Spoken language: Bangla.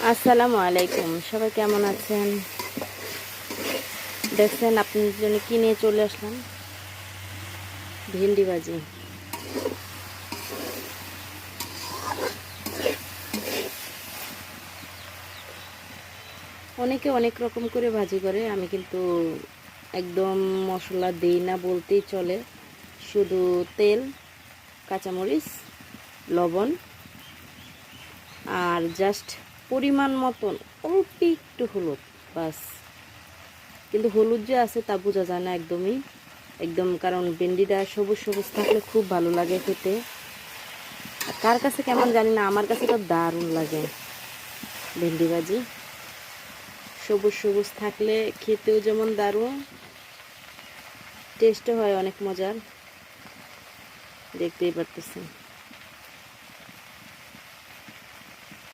আসসালামু আলাইকুম, সবাই কেমন আছেন? দেখছেন আপনার জন্য কি নিয়ে চলে আসলাম, ভেন্ডি ভাজি। অনেকে অনেক রকম করে ভাজি করে, আমি কিন্তু একদম মশলা দিই না বলতেই চলে। শুধু তেল, কাঁচামরিচ, লবণ আর জাস্ট পরিমাণ মতন অল্প একটু হলুদ, বাস। কিন্তু হলুদ যে আছে তা বোঝা যায় না একদমই, কারণ ভেন্ডিটা সবুজ সবুজ থাকলে খুব ভালো লাগে খেতে। কার কাছে কেমন জানি না, আমার কাছে তো দারুণ লাগে ভেন্ডি ভাজি। সবুজ সবুজ থাকলে খেতেও যেমন দারুণ, টেস্টও হয় অনেক মজার, দেখতেই পারতেছেন।